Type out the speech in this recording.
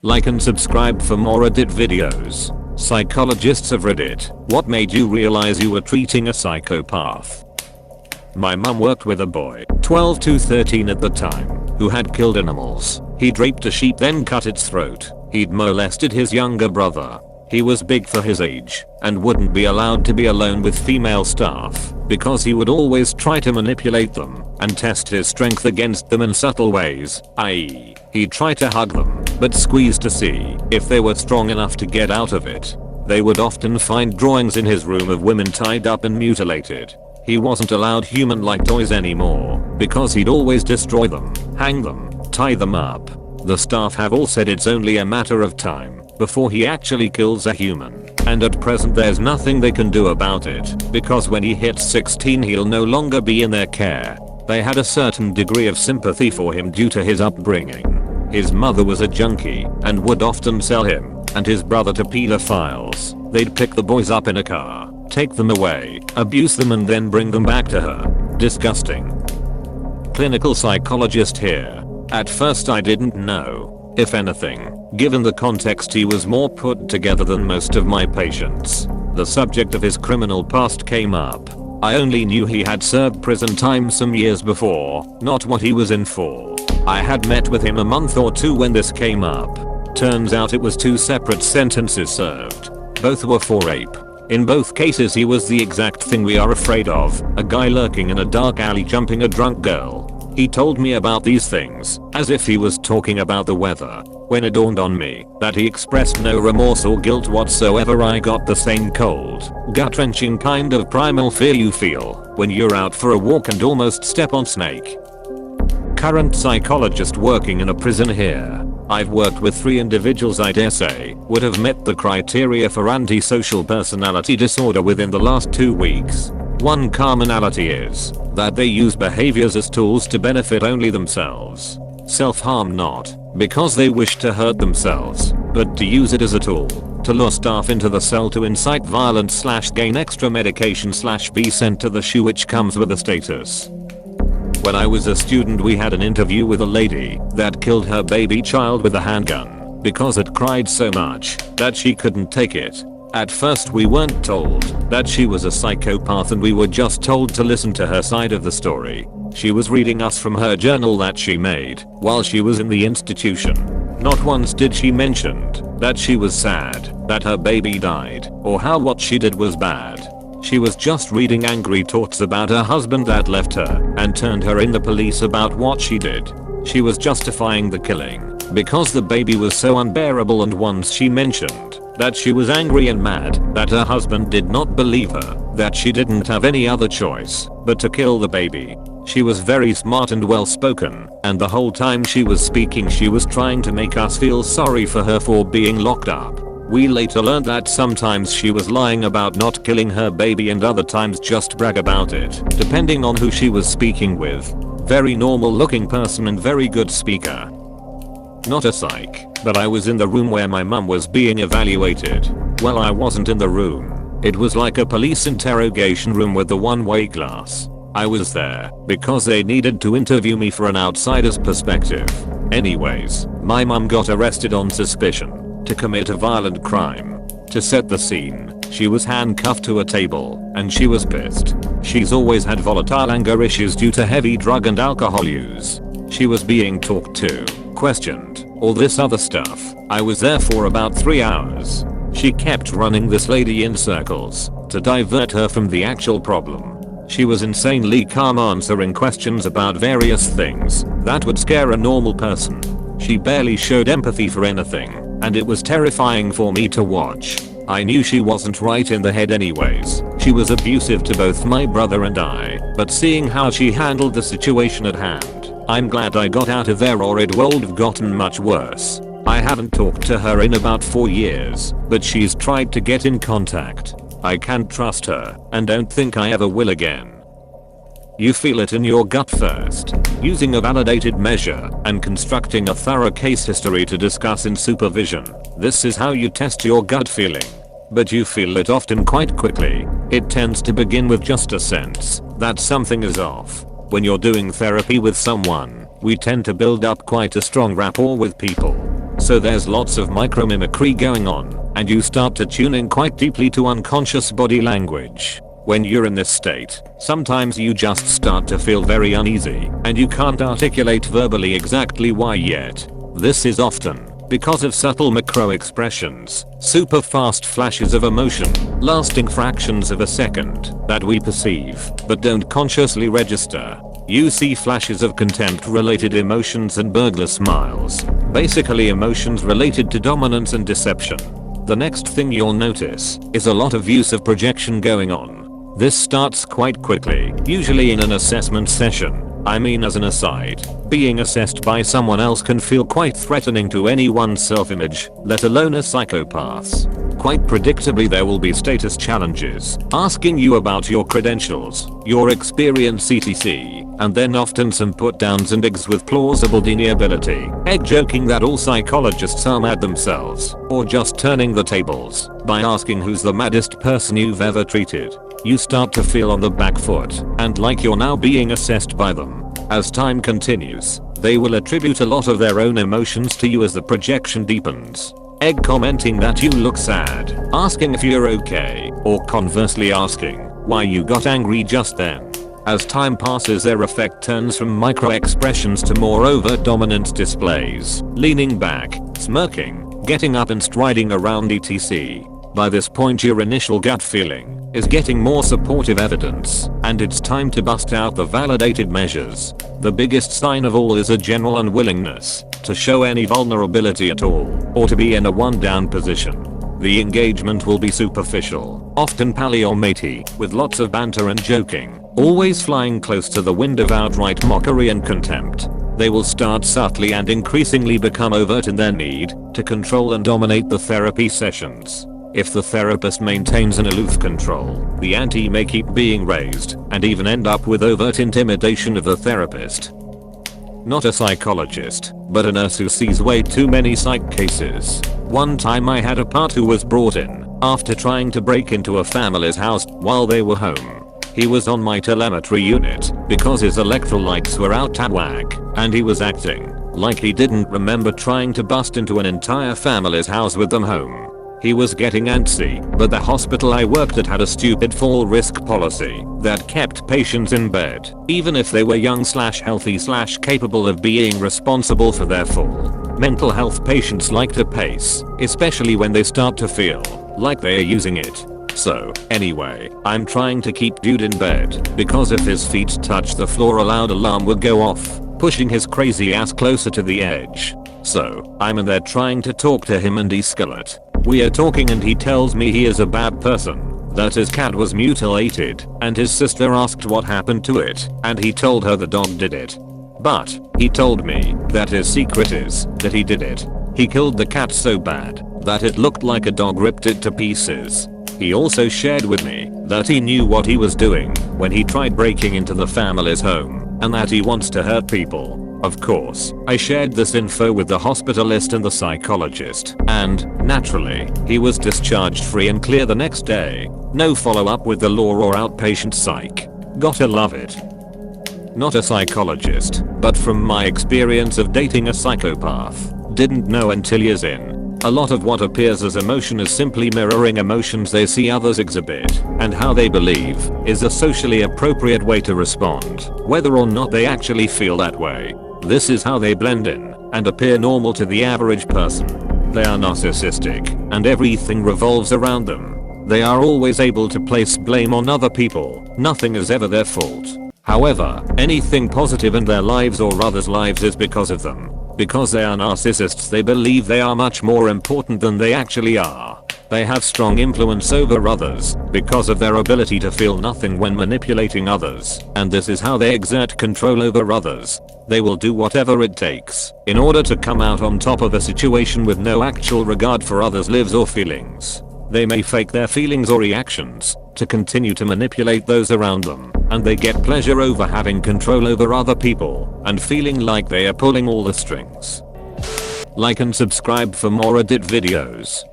Like and subscribe for more Reddit videos. Psychologists of Reddit, what made you realize you were treating a psychopath? My mum worked with a boy, 12 to 13 at the time, who had killed animals. He'd raped a sheep then cut its throat. He'd molested his younger brother. He was big for his age and wouldn't be allowed to be alone with female staff because he would always try to manipulate them and test his strength against them in subtle ways, i.e., he'd try to hug them but squeeze to see if they were strong enough to get out of it. They would often find drawings in his room of women tied up and mutilated. He wasn't allowed human-like toys anymore because he'd always destroy them, hang them, tie them up. The staff have all said it's only a matter of time before he actually kills a human, and at present there's nothing they can do about it because when he hits 16 he'll no longer be in their care. They had a certain degree of sympathy for him due to his upbringing. His mother was a junkie and would often sell him and his brother to pedophiles. They'd pick the boys up in a car, take them away, abuse them and then bring them back to her. Disgusting. Clinical psychologist here. At first I didn't know. If anything, given the context he was more put together than most of my patients. The subject of his criminal past came up. I only knew he had served prison time some years before, not what he was in for. I had met with him a month or two when this came up. Turns out it was 2 separate sentences served. Both were for rape. In both cases he was the exact thing we are afraid of, a guy lurking in a dark alley jumping a drunk girl. He told me about these things as if he was talking about the weather. When it dawned on me that he expressed no remorse or guilt whatsoever, I got the same cold, gut-wrenching kind of primal fear you feel when you're out for a walk and almost step on snake. Current psychologist working in a prison here. I've worked with 3 individuals I dare say would have met the criteria for antisocial personality disorder within the last 2 weeks. One commonality is that they use behaviors as tools to benefit only themselves. Self-harm not because they wish to hurt themselves, but to use it as a tool to lure staff into the cell to incite violence / gain extra medication / be sent to the SHU, which comes with a status. When I was a student we had an interview with a lady that killed her baby child with a handgun because it cried so much that she couldn't take it. At first we weren't told that she was a psychopath and we were just told to listen to her side of the story. She was reading us from her journal that she made while she was in the institution. Not once did she mention that she was sad that her baby died or how what she did was bad. She was just reading angry thoughts about her husband that left her and turned her in the police about what she did. She was justifying the killing because the baby was so unbearable, and once she mentioned that she was angry and mad that her husband did not believe her, that she didn't have any other choice but to kill the baby. She was very smart and well spoken, and the whole time she was speaking she was trying to make us feel sorry for her for being locked up. We later learned that sometimes she was lying about not killing her baby and other times just brag about it, depending on who she was speaking with. Very normal looking person and very good speaker. Not a psych, but I was in the room where my mum was being evaluated. Well, I wasn't in the room. It was like a police interrogation room with the one-way glass. I was there because they needed to interview me for an outsider's perspective. Anyways, my mum got arrested on suspicion to commit a violent crime. To set the scene, she was handcuffed to a table and she was pissed. She's always had volatile anger issues due to heavy drug and alcohol use. She was being talked to, questioned, all this other stuff. I was there for about 3 hours. She kept running this lady in circles to divert her from the actual problem. She was insanely calm, answering questions about various things that would scare a normal person. She barely showed empathy for anything, and it was terrifying for me to watch. I knew she wasn't right in the head anyways. She was abusive to both my brother and I, but seeing how she handled the situation at hand, I'm glad I got out of there or it would have gotten much worse. I haven't talked to her in about 4 years, but she's tried to get in contact. I can't trust her and don't think I ever will again. You feel it in your gut first, using a validated measure and constructing a thorough case history to discuss in supervision. This is how you test your gut feeling. But you feel it often quite quickly. It tends to begin with just a sense that something is off. When you're doing therapy with someone, we tend to build up quite a strong rapport with people. So there's lots of micromimicry going on, and you start to tune in quite deeply to unconscious body language. When you're in this state, sometimes you just start to feel very uneasy, and you can't articulate verbally exactly why yet. This is often because of subtle macro expressions, super fast flashes of emotion, lasting fractions of a second, that we perceive, but don't consciously register. You see flashes of contempt-related emotions and burglar smiles, basically emotions related to dominance and deception. The next thing you'll notice is a lot of use of projection going on. This starts quite quickly, usually in an assessment session. I mean, as an aside, being assessed by someone else can feel quite threatening to anyone's self-image, let alone a psychopath's. Quite predictably there will be status challenges, asking you about your credentials, your experience etc, and then often some put downs and eggs with plausible deniability, egg joking that all psychologists are mad themselves, or just turning the tables by asking who's the maddest person you've ever treated. You start to feel on the back foot, and like you're now being assessed by them. As time continues, they will attribute a lot of their own emotions to you as the projection deepens. Egg commenting that you look sad, asking if you're okay, or conversely asking why you got angry just then. As time passes their effect turns from micro expressions to more overt dominant displays, leaning back, smirking, getting up and striding around etc. By this point your initial gut feeling is getting more supportive evidence, and it's time to bust out the validated measures. The biggest sign of all is a general unwillingness to show any vulnerability at all, or to be in a one-down position. The engagement will be superficial, often pally or matey, with lots of banter and joking, always flying close to the wind of outright mockery and contempt. They will start subtly and increasingly become overt in their need to control and dominate the therapy sessions. If the therapist maintains an aloof control, the ante may keep being raised and even end up with overt intimidation of the therapist. Not a psychologist, but a nurse who sees way too many psych cases. One time I had a part who was brought in after trying to break into a family's house while they were home. He was on my telemetry unit because his electrolytes were out of whack, and he was acting like he didn't remember trying to bust into an entire family's house with them home. He was getting antsy, but the hospital I worked at had a stupid fall risk policy that kept patients in bed, even if they were young/healthy/capable of being responsible for their fall. Mental health patients like to pace, especially when they start to feel like they are using it. So, anyway, I'm trying to keep dude in bed, because if his feet touch the floor a loud alarm would go off, pushing his crazy ass closer to the edge. So, I'm in there trying to talk to him and de-escalate. We are talking and he tells me he is a bad person, that his cat was mutilated, and his sister asked what happened to it, and he told her the dog did it. But, he told me that his secret is that he did it. He killed the cat so bad that it looked like a dog ripped it to pieces. He also shared with me that he knew what he was doing when he tried breaking into the family's home, and that he wants to hurt people. Of course, I shared this info with the hospitalist and the psychologist, and, naturally, he was discharged free and clear the next day. No follow-up with the law or outpatient psych. Gotta love it. Not a psychologist, but from my experience of dating a psychopath, didn't know until years in. A lot of what appears as emotion is simply mirroring emotions they see others exhibit, and how they believe is a socially appropriate way to respond, whether or not they actually feel that way. This is how they blend in and appear normal to the average person. They are narcissistic, and everything revolves around them. They are always able to place blame on other people. Nothing is ever their fault. However, anything positive in their lives or others' lives is because of them. Because they are narcissists, they believe they are much more important than they actually are. They have strong influence over others because of their ability to feel nothing when manipulating others, and this is how they exert control over others. They will do whatever it takes in order to come out on top of a situation with no actual regard for others' lives or feelings. They may fake their feelings or reactions to continue to manipulate those around them, and they get pleasure over having control over other people and feeling like they are pulling all the strings. Like and subscribe for more Reddit videos.